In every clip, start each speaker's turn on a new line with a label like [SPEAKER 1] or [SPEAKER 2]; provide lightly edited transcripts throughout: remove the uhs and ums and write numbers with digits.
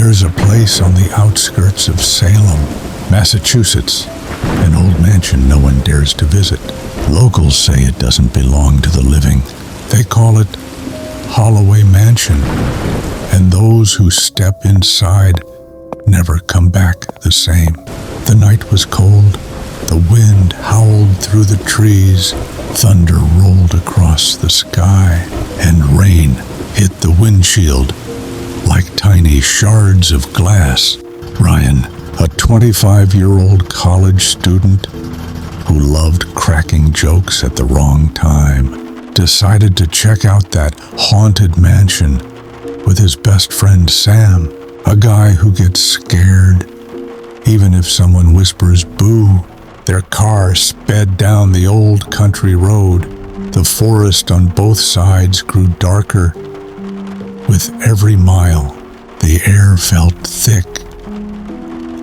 [SPEAKER 1] There's a place on the outskirts of Salem, Massachusetts, an old mansion no one dares to visit. Locals say it doesn't belong to the living. They call it Holloway Mansion, and those who step inside never come back the same. The night was cold, the wind howled through the trees, thunder rolled across the sky, and rain hit the windshield like tiny shards of glass. Ryan, a 25-year-old college student who loved cracking jokes at the wrong time, decided to check out that haunted mansion with his best friend Sam, a guy who gets scared even if someone whispers boo. Their car sped down the old country road. The forest on both sides grew darker. With every mile, the air felt thick,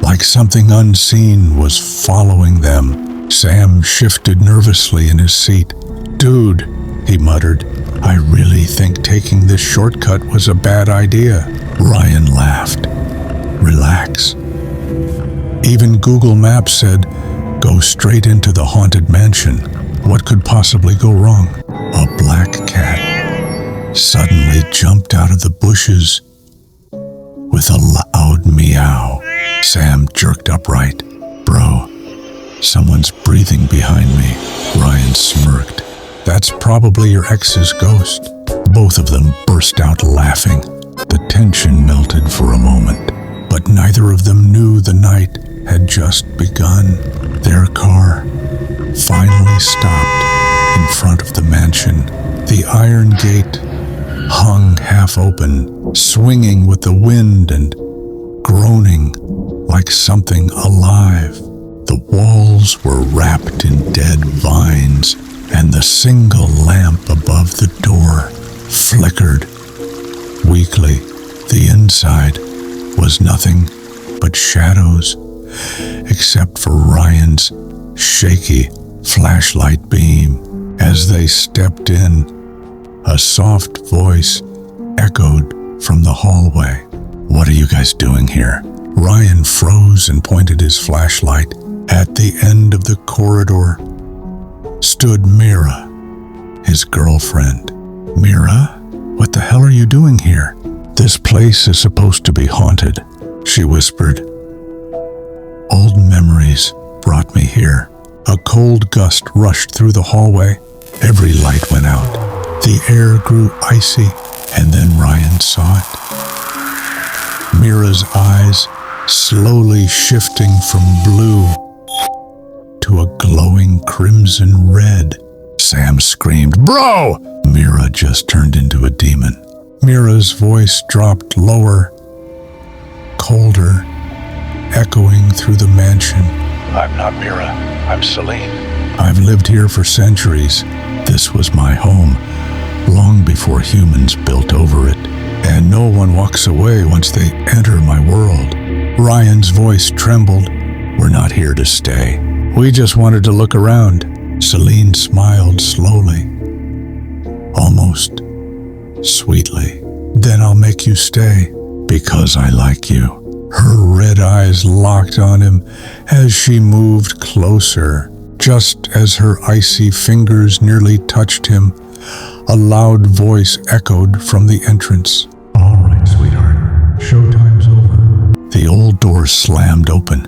[SPEAKER 1] like something unseen was following them. Sam shifted nervously in his seat. "Dude," he muttered, "I really think taking this shortcut was a bad idea." Ryan laughed. "Relax. Even Google Maps said, go straight into the haunted mansion. What could possibly go wrong?" A black cat suddenly jumped out of the bushes with a loud meow. Sam jerked upright. "Bro, someone's breathing behind me." Ryan smirked. "That's probably your ex's ghost." Both of them burst out laughing. The tension melted for a moment, but neither of them knew the night had just begun. Their car finally stopped in front of the mansion. The iron gate hung half open, swinging with the wind and groaning like something alive. The walls were wrapped in dead vines, and the single lamp above the door flickered weakly. The inside was nothing but shadows, except for Ryan's shaky flashlight beam. As they stepped in, a soft voice echoed from the hallway. "What are you guys doing here?" Ryan froze and pointed his flashlight. At the end of the corridor stood Mira, his girlfriend. "Mira, what the hell are you doing here?" "This place is supposed to be haunted," she whispered. "Old memories brought me here." A cold gust rushed through the hallway. Every light went out. The air grew icy, and then Ryan saw it. Mira's eyes slowly shifting from blue to a glowing crimson red. Sam screamed, "Bro!" Mira just turned into a demon. Mira's voice dropped lower, colder, echoing through the mansion. "I'm not Mira. I'm Celine. I've lived here for centuries. This was my home, long before humans built over it. And no one walks away once they enter my world." Ryan's voice trembled. "We're not here to stay. We just wanted to look around." Celine smiled slowly, almost sweetly. "Then I'll make you stay, because I like you." Her red eyes locked on him as she moved closer. Just as her icy fingers nearly touched him, a loud voice echoed from the entrance. "All right, sweetheart, showtime's over." The old door slammed open.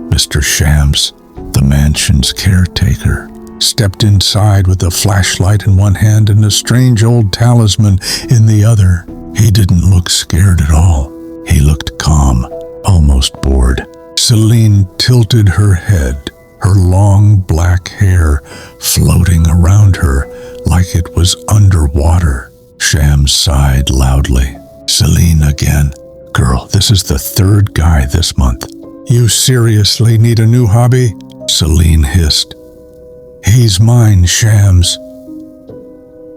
[SPEAKER 1] Mr. Shams, the mansion's caretaker, stepped inside with a flashlight in one hand and a strange old talisman in the other. He didn't look scared at all. He looked calm, almost bored. Celine tilted her head, her long black hair floating around her like it was underwater. Shams sighed loudly. "Celine again. Girl, this is the third guy this month. You seriously need a new hobby?" Celine hissed. "He's mine, Shams."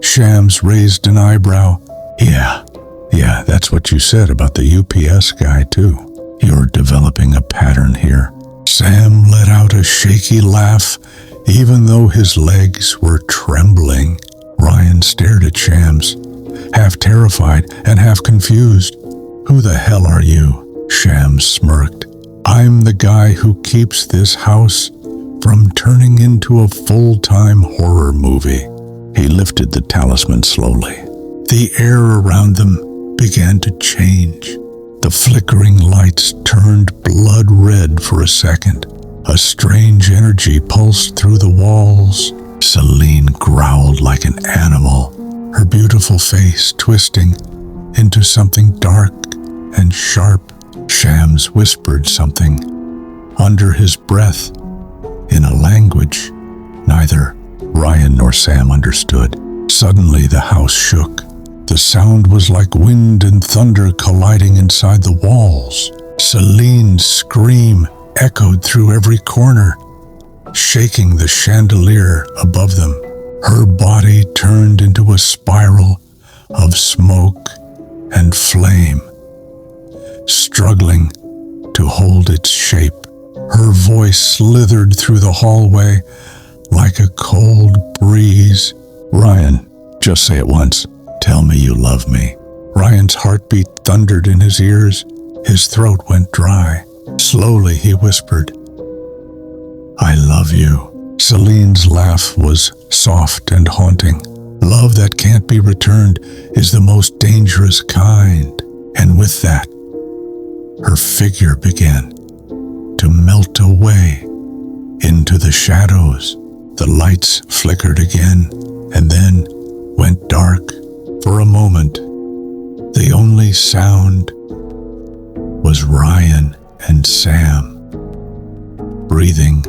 [SPEAKER 1] Shams raised an eyebrow. Yeah, that's what you said about the UPS guy too. You're developing a pattern here." Sam let out a shaky laugh, even though his legs were trembling. Ryan stared at Shams, half terrified and half confused. "Who the hell are you?" Shams smirked. "I'm the guy who keeps this house from turning into a full-time horror movie." He lifted the talisman slowly. The air around them began to change. The flickering lights turned blood red for a second. A strange energy pulsed through the walls. Celine growled like an animal, her beautiful face twisting into something dark and sharp. Shams whispered something under his breath in a language neither Ryan nor Sam understood. Suddenly the house shook. The sound was like wind and thunder colliding inside the walls. Celine's scream echoed through every corner, shaking the chandelier above them. Her body turned into a spiral of smoke and flame, struggling to hold its shape. Her voice slithered through the hallway like a cold breeze. "Ryan, just say it once. Tell me you love me." Ryan's heartbeat thundered in his ears. His throat went dry. Slowly he whispered, "I love you." Celine's laugh was soft and haunting. Love that can't be returned is the most dangerous kind. And with that, her figure began to melt away into the shadows. The lights flickered again and then went dark. For a moment, the only sound was Ryan and Sam breathing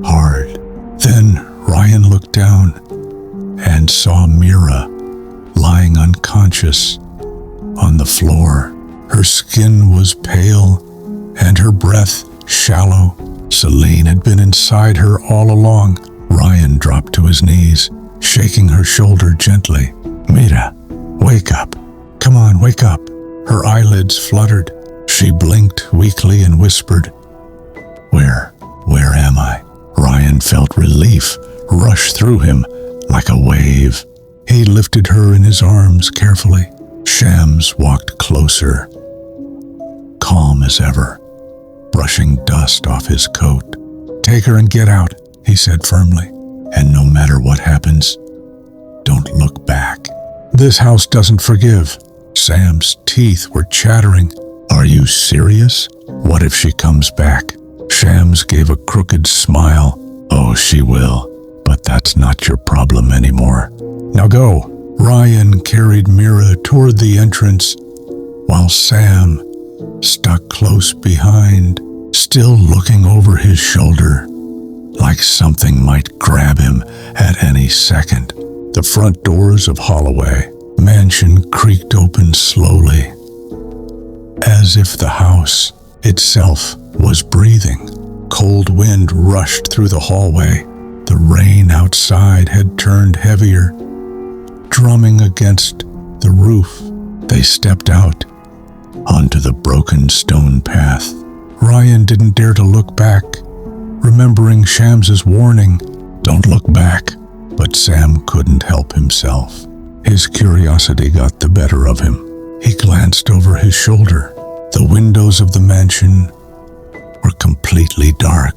[SPEAKER 1] hard. Then Ryan looked down and saw Mira lying unconscious on the floor. Her skin was pale and her breath shallow. Celine had been inside her all along. Ryan dropped to his knees, shaking her shoulder gently. "Mira, wake up. Come on, wake up." Her eyelids fluttered. She blinked weakly and whispered, Where am I?" Ryan felt relief rush through him like a wave. He lifted her in his arms carefully. Shams walked closer, calm as ever, brushing dust off his coat. "Take her and get out," he said firmly. "And no matter what happens, don't look back. This house doesn't forgive." Sam's teeth were chattering. "Are you serious? What if she comes back?" Shams gave a crooked smile. "Oh, she will, but that's not your problem anymore. Now go." Ryan carried Mira toward the entrance, while Sam stuck close behind, still looking over his shoulder, like something might grab him at any second. The front doors of Holloway mansion creaked open slowly, as if the house itself was breathing. Cold wind rushed through the hallway. The rain outside had turned heavier, drumming against the roof. They stepped out onto the broken stone path. Ryan didn't dare to look back, remembering Shams's warning, "Don't look back." But Sam couldn't help himself. His curiosity got the better of him. He glanced over his shoulder. The windows of the mansion were completely dark.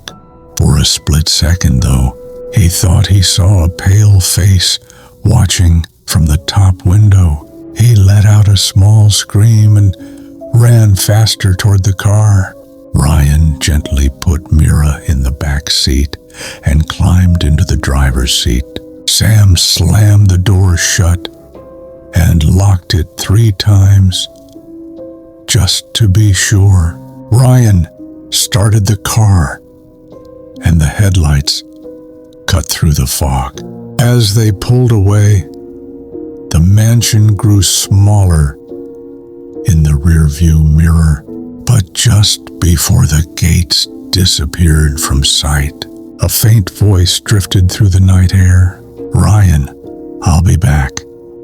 [SPEAKER 1] For a split second, though, he thought he saw a pale face watching from the top window. He let out a small scream and ran faster toward the car. Ryan gently put Mira in the back seat and climbed into the driver's seat. Sam slammed the door shut and locked it 3 times, just to be sure. Ryan started the car, and the headlights cut through the fog. As they pulled away, the mansion grew smaller in the rearview mirror, but just before the gates disappeared from sight, a faint voice drifted through the night air. "Ryan, I'll be back."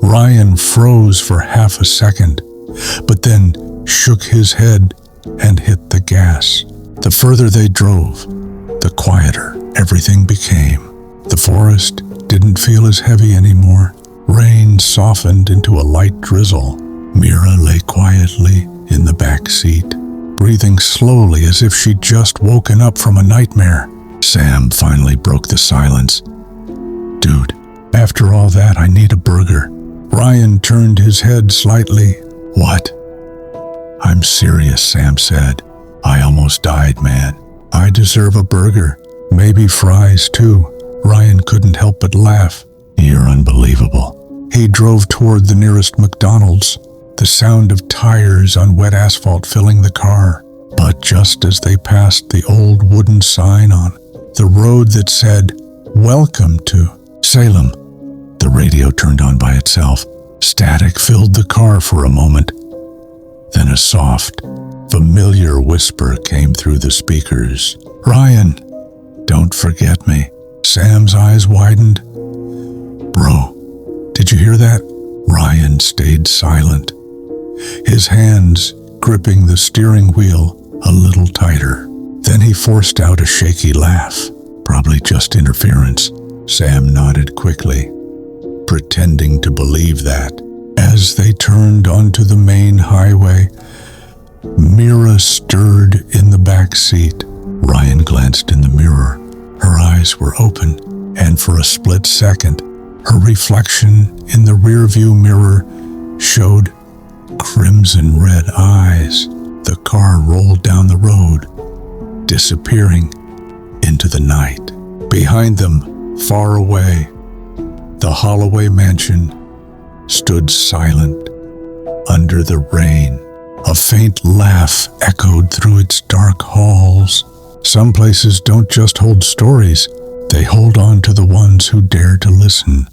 [SPEAKER 1] Ryan froze for half a second, but then shook his head and hit the gas. The further they drove, the quieter everything became. The forest didn't feel as heavy anymore. Rain softened into a light drizzle. Mira lay quietly in the back seat, breathing slowly as if she'd just woken up from a nightmare. Sam finally broke the silence. "Dude, after all that, I need a burger." Ryan turned his head slightly. "What?" "I'm serious," Sam said. "I almost died, man. I deserve a burger. Maybe fries, too." Ryan couldn't help but laugh. "You're unbelievable." He drove toward the nearest McDonald's, the sound of tires on wet asphalt filling the car. But just as they passed the old wooden sign on the road that said, "Welcome to Salem," the radio turned on by itself. Static filled the car for a moment. Then a soft, familiar whisper came through the speakers. "Ryan, don't forget me." Sam's eyes widened. "Bro, did you hear that?" Ryan stayed silent, his hands gripping the steering wheel a little tighter. Then he forced out a shaky laugh. "Probably just interference." Sam nodded quickly, pretending to believe that. As they turned onto the main highway, Mira stirred in the back seat. Ryan glanced in the mirror. Her eyes were open, and for a split second, her reflection in the rearview mirror showed crimson red eyes. The car rolled down the road, disappearing into the night. Behind them, far away, the Holloway mansion stood silent under the rain. A faint laugh echoed through its dark halls. Some places don't just hold stories, they hold on to the ones who dare to listen.